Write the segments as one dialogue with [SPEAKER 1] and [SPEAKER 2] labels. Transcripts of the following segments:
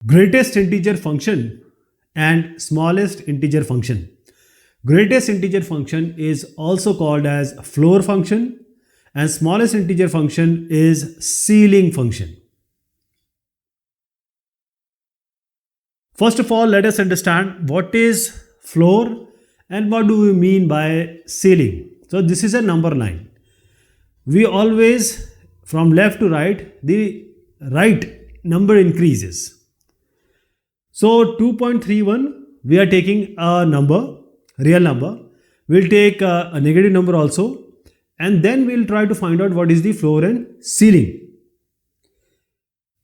[SPEAKER 1] Greatest integer function and smallest integer function. Greatest integer function is also called as floor function and smallest integer function is ceiling function. First of all, let us understand what is floor and what do we mean by ceiling. So this is a number line. We always, from left to right, the right number increases. So 2.31, we are taking a number, real number. We'll take a negative number also, and then we'll try to find out what is the floor and ceiling.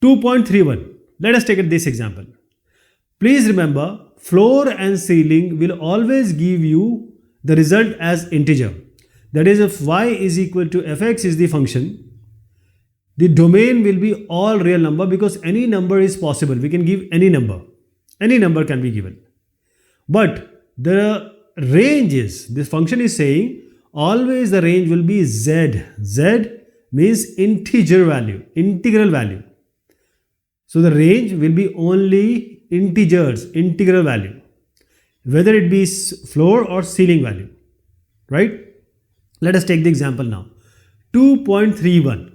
[SPEAKER 1] 2.31. Let us take this example. Please remember, floor and ceiling will always give you the result as integer. That is, if y is equal to fx is the function, the domain will be all real number because any number is possible. We can give any number. Any number can be given. But the range is, this function is saying always the range will be z. Z means integer value, integral value. So the range will be only integers, integral value, whether it be floor or ceiling value, right? Let us take the example now. 2.31.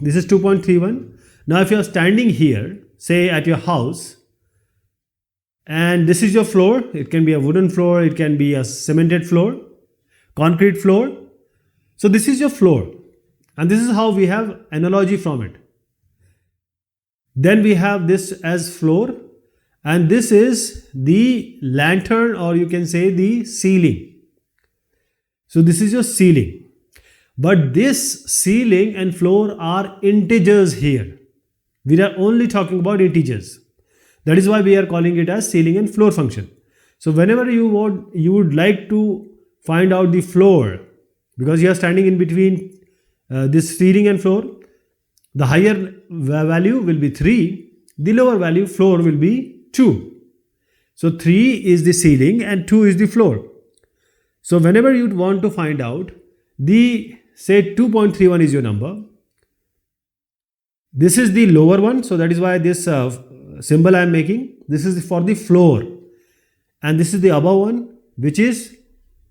[SPEAKER 1] This is 2.31. Now if you are standing here, say at your house, and this is your floor, it can be a wooden floor, it can be a cemented floor, concrete floor. So this is your floor, and this is how we have analogy from it. Then we have this as floor, and this is the lantern, or you can say the ceiling. So this is your ceiling. But this ceiling and floor are integers here. We are only talking about integers. That is why we are calling it as ceiling and floor function. So whenever you would like to find out the floor, because you are standing in between this ceiling and floor, the higher value will be 3, the lower value floor will be 2. So 3 is the ceiling and 2 is the floor. So whenever you want to find out the, say 2.31 is your number, this is the lower one, so that is why this symbol I am making, this is for the floor, and this is the above one, which is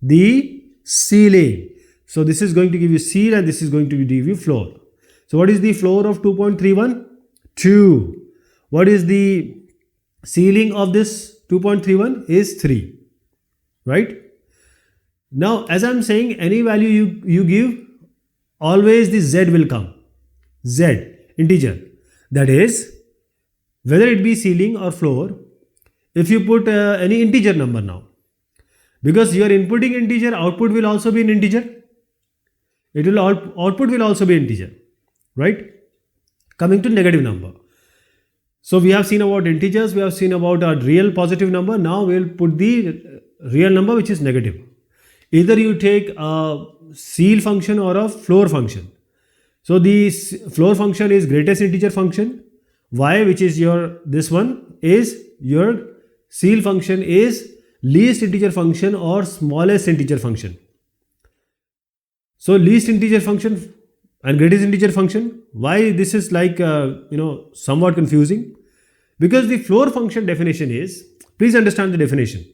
[SPEAKER 1] the ceiling. So this is going to give you ceiling and this is going to give you floor. So what is the floor of 2.31? 2. What is the ceiling of this 2.31? Is 3, right? Now as I am saying, any value you give, always the z will come. Z, integer. That is, whether it be ceiling or floor, if you put any integer number now, because you are inputting integer, output will also be an integer. It will output will also be integer, right? Coming to negative number. So we have seen about integers, we have seen about a real positive number. Now we will put the real number which is negative. Either you take a ceil function or a floor function. So the floor function is greatest integer function. Y, which is your, this one is your ceil function is least integer function or smallest integer function. So least integer function and greatest integer function. Why this is like somewhat confusing? Because the floor function definition is, please understand the definition.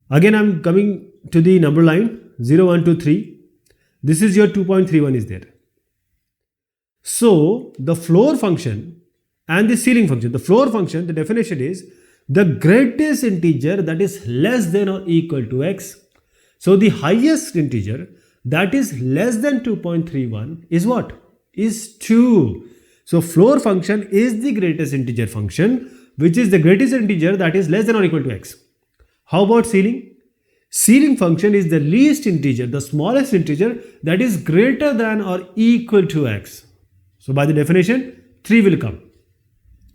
[SPEAKER 1] Again I am coming to the number line 0, 1, 2, 3. This is your 2.31 is there. So the floor function and the ceiling function. The floor function, the definition is the greatest integer that is less than or equal to x. So the highest integer that is less than 2.31 is what? Is 2. So floor function is the greatest integer function, which is the greatest integer that is less than or equal to x. How about ceiling? Ceiling function is the least integer, the smallest integer that is greater than or equal to x. So by the definition, 3 will come.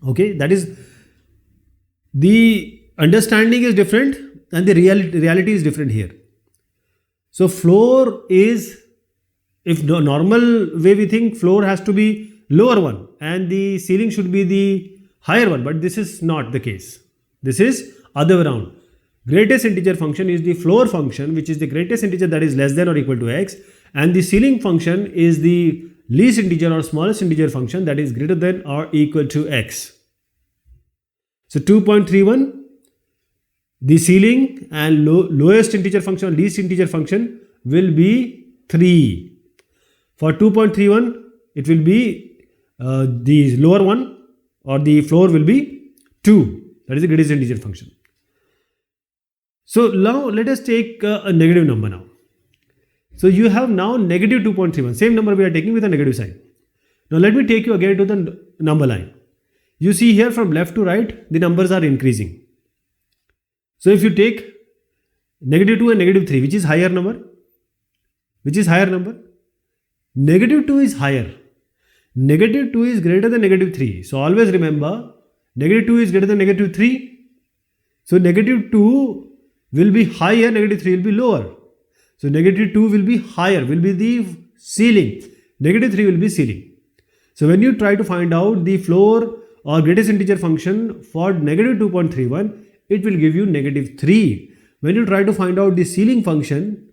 [SPEAKER 1] Okay, that is, the understanding is different and the reality is different here. So floor is, if the normal way we think, floor has to be lower one and the ceiling should be the higher one, but this is not the case. This is other way around. Greatest integer function is the floor function, which is the greatest integer that is less than or equal to x, and the ceiling function is the least integer or smallest integer function that is greater than or equal to x. So 2.31, the ceiling and lowest integer function, least integer function will be 3. For 2.31, it will be the lower one, or the floor will be 2. That is the greatest integer function. So now let us take a negative number now. So you have now negative 2.31, same number we are taking with a negative sign. Now let me take you again to the number line. You see here from left to right, the numbers are increasing. So if you take negative 2 and negative 3, which is higher number? Which is higher number? Negative 2 is higher. Negative 2 is greater than negative 3. So always remember, negative 2 is greater than negative 3. So negative 2 will be higher, negative 3 will be lower. So negative 2 will be higher, will be the ceiling. Negative 3 will be ceiling. So when you try to find out the floor or greatest integer function for negative 2.31, it will give you negative 3. When you try to find out the ceiling function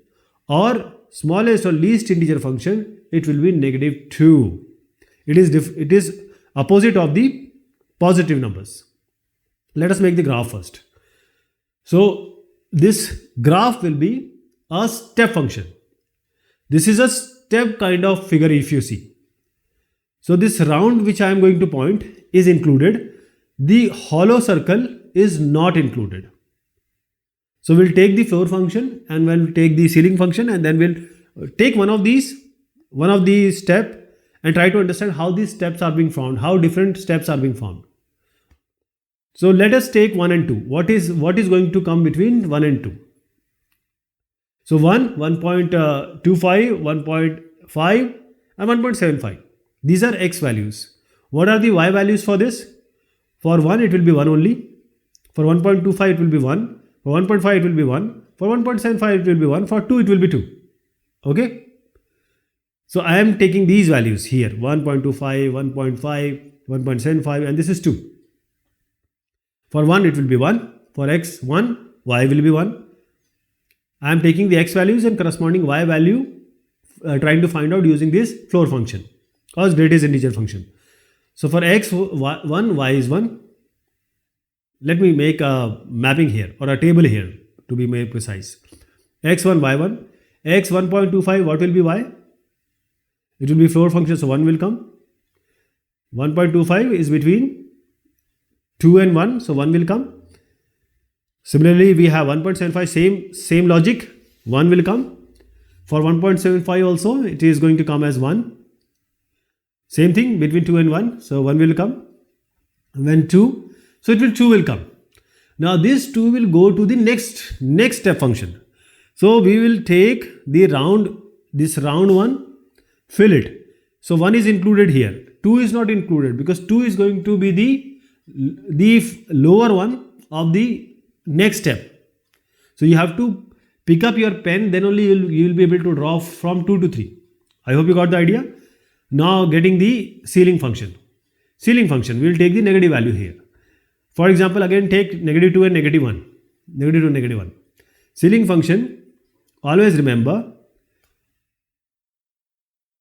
[SPEAKER 1] or smallest or least integer function, it will be negative 2. It is opposite of the positive numbers. Let us make the graph first. So this graph will be a step function. This is a step kind of figure if you see. So this round which I am going to point is included. The hollow circle is not included. So we'll take the floor function and we'll take the ceiling function, and then we'll take one of these step and try to understand how these steps are being formed, how different steps are being formed. So let us take 1 and 2. What is going to come between 1 and 2? So 1, 1.25, 1.5 and 1.75. These are x values. What are the y values for this? For 1 it will be 1 only. For 1.25 it will be 1. For 1.5 it will be 1. For 1.75 it will be 1. For 2 it will be 2. Okay. So I am taking these values here, 1.25, 1.5, 1.75, and this is 2. For 1 it will be 1. For x 1, y will be 1. I am taking the x values and corresponding y value, trying to find out using this floor function or greatest integer function. So for x 1, y is 1. Let me make a mapping here or a table here to be more precise. x1, y1, x 1.25, what will be y? It will be floor function, so 1 will come. 1.25 is between 2 and 1, so 1 will come. Similarly, we have 1.75, same logic, 1 will come. For 1.75 also, it is going to come as 1. Same thing between 2 and 1, so 1 will come. When 2, so 2 will come. Now this 2 will go to the next step function. So we will take this round one, fill it. So 1 is included here. 2 is not included because 2 is going to be the lower one of the next step. So you have to pick up your pen, then only you will be able to draw from 2 to 3. I hope you got the idea. Now getting the ceiling function. Ceiling function, we will take the negative value here. For example, again take negative 2 and negative 1. Negative 2, negative 1. Ceiling function, always remember,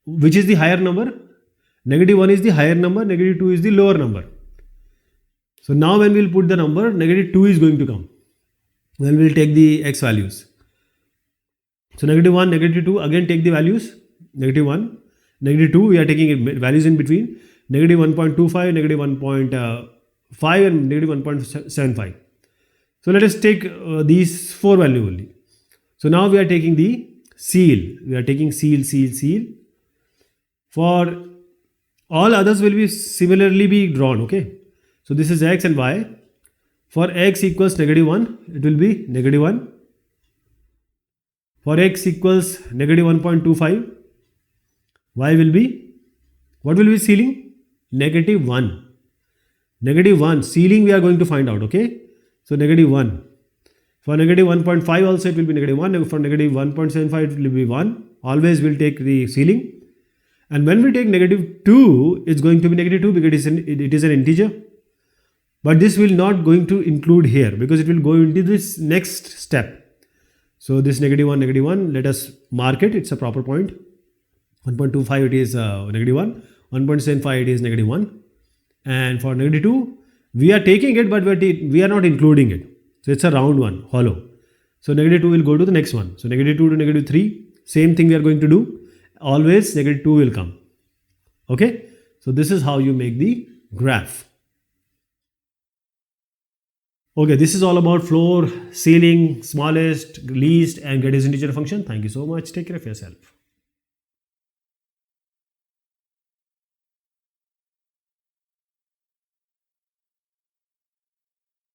[SPEAKER 1] which is the higher number? Negative 1 is the higher number, negative 2 is the lower number. So now when we will put the number, negative 2 is going to come. Then we will take the x values. So negative 1, negative 2, again take the values. Negative 1, negative 2, we are taking values in between. Negative 1.25, negative 1.5 and negative 1.75. So let us take these 4 values only. So now we are taking the seal. We are taking seal. For all others will be similarly be drawn, okay. So this is x and y. For x equals negative 1, it will be negative 1. For x equals negative 1.25, y will be, what will be ceiling? Negative 1. Negative 1, ceiling we are going to find out, okay. So negative 1. For negative 1.5 also it will be negative 1. For negative 1.75 it will be 1. Always will take the ceiling. And when we take negative 2, it's going to be negative 2 because it is an integer. But this will not going to include here because it will go into this next step. So this negative 1, let us mark it. It's a proper point. 1.25 it is negative 1, 1.75 it is negative 1, and for negative 2 we are taking it but we are not including it, so it's a round one, hollow. So negative 2 will go to the next one, so negative 2 to negative 3, same thing we are going to do, always negative 2 will come. Okay, so this is how you make the graph. Okay, this is all about floor, ceiling, smallest, least, and greatest integer function. Thank you so much. Take care of yourself.